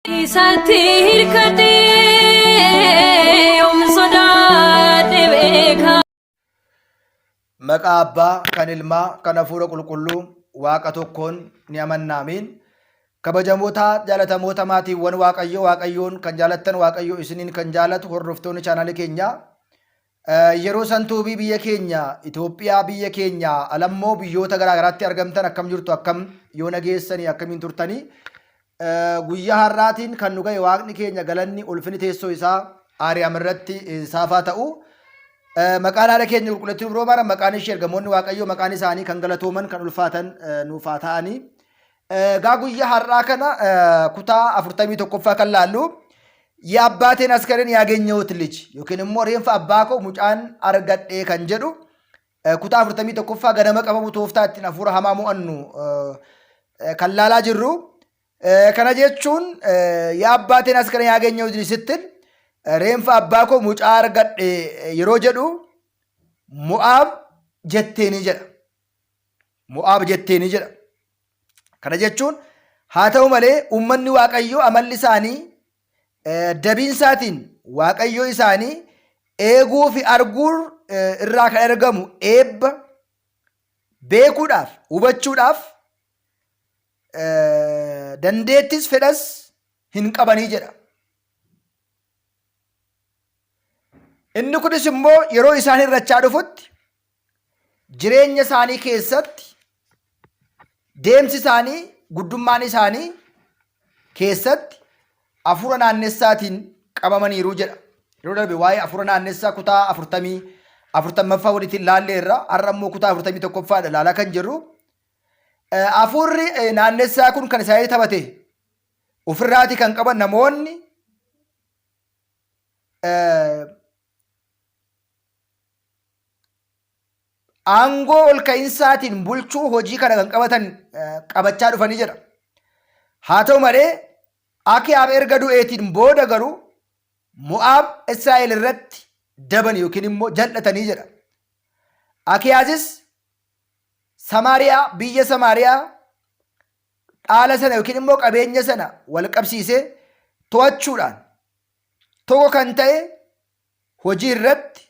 Isatti hirkatee yoom sodaadhe beeka. Maqaa Abbaa, kan Ilmaa, kan Hafuura Qulqulluu, Waaqa tokkoon ni amanna. Amiin. Kabajamoota jaalatamoota maatiiwwan Waaqayyoo, Waaqayyoon kan jaalattan, Waaqayyoo isiniin kan jaalatu hordoftoonni chaanaalii keenyaa. Yeroo santuubii biyya keenya Itoophiyaa biyya keenya alammoo biyyoota garaagaraatti argamtan akkam jirtu, akkam yoo nageessanii akkamiin turtanii. Guyyaa har'aatiin kan nu ga'e Waaqni keenya galanni ulfini teessoo isaa Aariyaam irratti saafaa ta'u. Maqaan haadha keenya qulqulleettiin biroo mara maqaan ishee ergamoonni Waaqayyoo maqaan isaanii kan galatooman kan ulfaatan nuuf haa ta'anii. Gaa guyyaa har'aa kana kutaa 41ffaa kan laallu የአባቴን አስከሬን ያገኘሁት ልጅ yookiin immoo reenfa abbaa koo mucaan argadhee kan jedhu kutaa 41ffaa ganama qabamu tooftaa ittiin hafuura hamaa mo'annu kan laalaa jirru. Kana jechuun የአባቴን አስከሬን ያገኘሁት ልጅ ስትል reenfa abbaa koo mucaa argadhee yeroo jedhu Mo'aab jetteeni jedha. Mo'aab jetteeni jedha. Kana jechuun haa ta'u malee uummanni Waaqayyoo amalli isaanii dabiinsaatiin Waaqayyoo isaanii eeguu fi arguu irraa kan argamu eebba beekuudhaaf hubachuudhaaf dandeettis fedhas hin qabanii jedha. Inni kunis immoo yeroo isaan irrachaa dhufutti jireenya isaanii keessatti deemsi isaanii guddummaan isaanii keessatti hafuura naannessaatiin qabamaniiru jedha. Yeroo darbe waa'ee hafuura naannessaa kutaa 40ffaa walitti laalleerra, har'a immoo kutaa 41ffaadha laalaa kan jirru. Hafuurri naannessaa kun kan isaanii taphate ofirraati kan qaban namoonni aangoo ol ka'insaatiin bulchuu hojii kana kan qabatan qabachaa dhufanii jedha. Haa ta'u malee Akiyaab erga du'eetiin booda garuu Mo'aab Israa'el irratti daban yookiin immoo jal'atanii jedha. Akiyaazis Samaariyaa biyya Samaariyaa dhaala sana yookiin immoo qabeenya sana wal qabsiisee to'achuudhaan tokko kan ta'e hojii irratti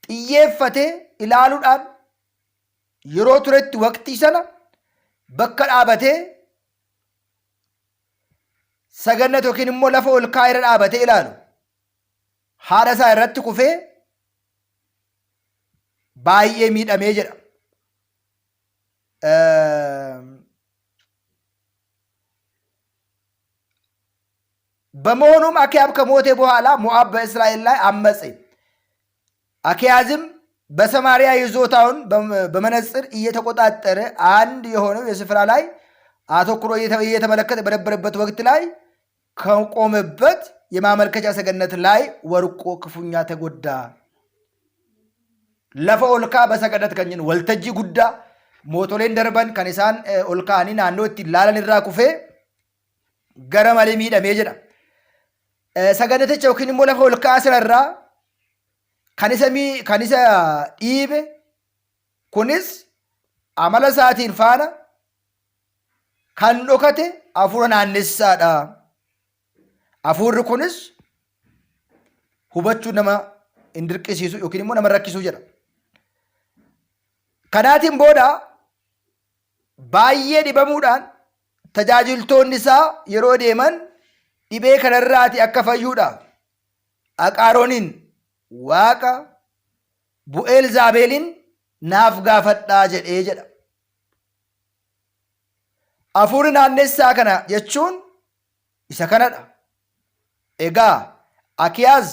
xiyyeeffatee ilaaluudhaan yeroo turetti waqtii sana bakka dhaabatee sagannat yookiin immoo lafa ol ka'aa irra dhaabatee ilaalu haadha isaa irratti kufee baay'ee miidhamee jedha. በመሆኑም አክያብ ከሞተ በኋላ ሞዓብ በእስራኤል ላይ አመፀ። አክያዝም በሰማሪያ ይዞታውን በመነጽር እየተቆጣጠረ አንድ የሆነው የስፍራ ላይ አተኩሮ እየተመለከተ በነበረበት ወቅት ላይ ከቆመበት የማመልከቻ ሰገነት ላይ ወርቆ ክፉኛ ተጎዳ። ለፈ ኦልካ በሰገነት ከኝን ወልተጂ ጉዳ ሞቶሌን ደርበን ከኒሳን ኦልካኒ ናኖት ላለን irraa kufee gara malee miidhamee jedha. Saganaticha yookiin immoo lafa olkaa sanarraa kan isa dhiibe kunis amala isaatiin faana kan dhokate hafuura naannessaadha. Hafuurri kunis hubachuu nama hin dirqisiisu yookiin immoo nama rakkisuu jedha. Kanaatiin booda baay'ee dhibamuudhaan tajaajiltoonni isaa yeroo deeman dhibee kanarraati akka fayyuudhaaf Aqaarooniin Waaqa Bu'eel Zaabeeliin naaf gaafadhaa jedhee jedha. Hafuurri naannessaa kana jechuun isa kanadha. Egaa Akiyaaz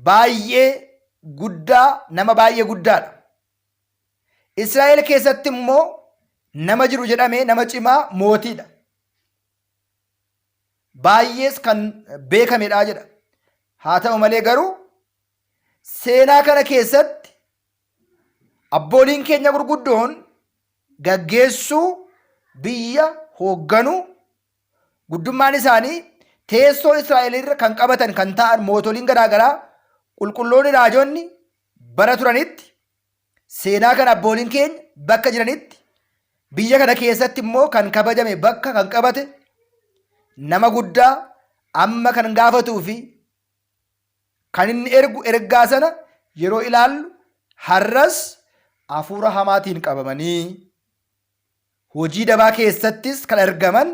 baay'ee guddaa nama baay'ee guddaadha. Israa'el keessatti immoo nama jiru jedhamee nama cimaa mootiidha. Baay'ees kan beekamedha jedha. Haa ta'u malee garuu seenaa kana keessatti abbooliin keenya gurguddoon gaggeessuu biyya hoogganuu guddummaan isaanii teessoo Israa'el irra kan qabatan kan ta'an mootoliin garaagaraa qulqulloonni raajonni bara turanitti seenaa kana abbooliin keenya bakka jiranitti biyya kana keessatti immoo kan kabajame bakka kan qabate nama guddaa amma kan gaafatuu fi kan inni ergu ergaa sana yeroo ilaallu har'as hafuura hamaatiin qabamanii hojii dabaa keessattis kan argaman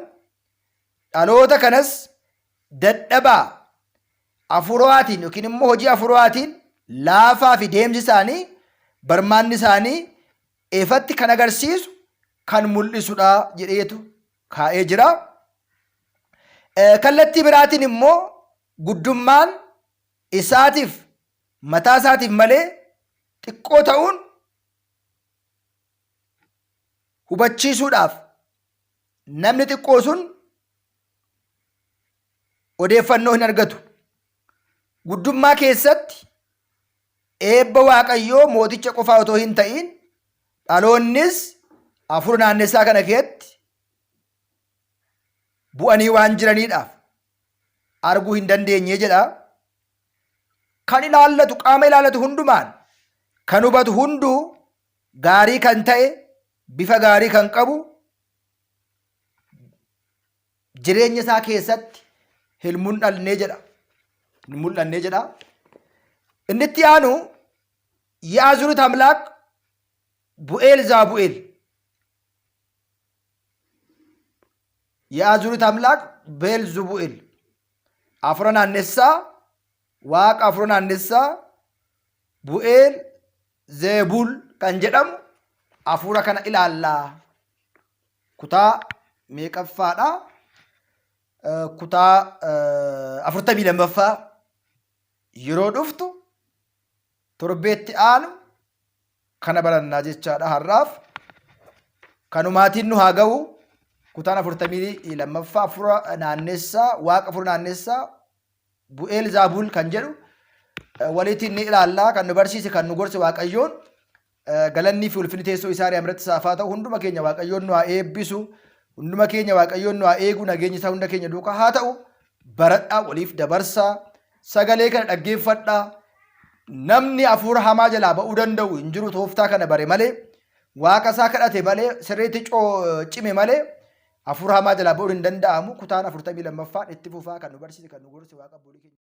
dhaloota kanas dadhabaa hafuuraatiin yookiin immoo hojii hafuuraatiin laafaa fi deemsi isaanii barmaanni isaanii ifatti kan agarsiisu kan mul'isudha jedheetu kaa'ee jira. Kallattii biraatiin immoo guddummaan isaatiif mataa isaatiif malee xiqqoo ta'uun hubachiisuudhaaf namni xiqqoo sun odeeffannoo hin argatu. Guddummaa keessatti eebba Waaqayyoo mooticha qofaa otoo hin ta'in dhaloonnis hafuura naannessaa kana keessatti bu'anii waan jiraniidhaaf arguu hin dandeenye jedha. Kan ilaallatu qaama ilaallatu hundumaan kan hubatu hunduu gaarii kan ta'e bifa gaarii kan qabu jireenya isaa keessatti hin mul'annee jedha. Inni itti aanu የአዙሪት አምላክ ቡኤል ዛቡኤል የአዙሪት አምላክ ቤል ዙቡኤል አፍሮን አነሳ ዋቅ አፍሮን አነሳ ቡኤል ዘቡል ከንጀደሙ አፉራ ከነ ኢላላ ኩታ ሜቀፋዳ ኩታ አፍርተሚ ለመፋ ይሮ ዱፍቱ torbeetti aanu kana barannaa jechaadha. Har'aaf kanumaatiin nu haa ga'u. Kutaan 42ffaa afura naannessaa waaqa afura naannessaa bu'eel zaabul kan jedhu waliitiin ni ilaallaa kan nu barsiise kan nu gorse Waaqayyoon galannii fi ulfinni teessoo isaa irratti saafaa ta'u. Hunduma keenya Waaqayyoon nu haa eebbisu. Hunduma keenya Waaqayyoon nu haa eegu. Nageenyi isaa hunda keenya duukaa haa ta'u. Baradhaa waliif dabarsaa. Sagalee kana dhaggeeffadhaa. Namni hafuura hamaa jalaa ba'uu danda'u hin jiru. Tooftaa kana bare malee waaqa isaa kadhate malee sirriitti cime malee hafuura hamaa jalaa ba'uu hin danda'amu. Kutaan 42ffaan itti fufaa kan nu barsiise kan nu gorse waaqa boolii keenya.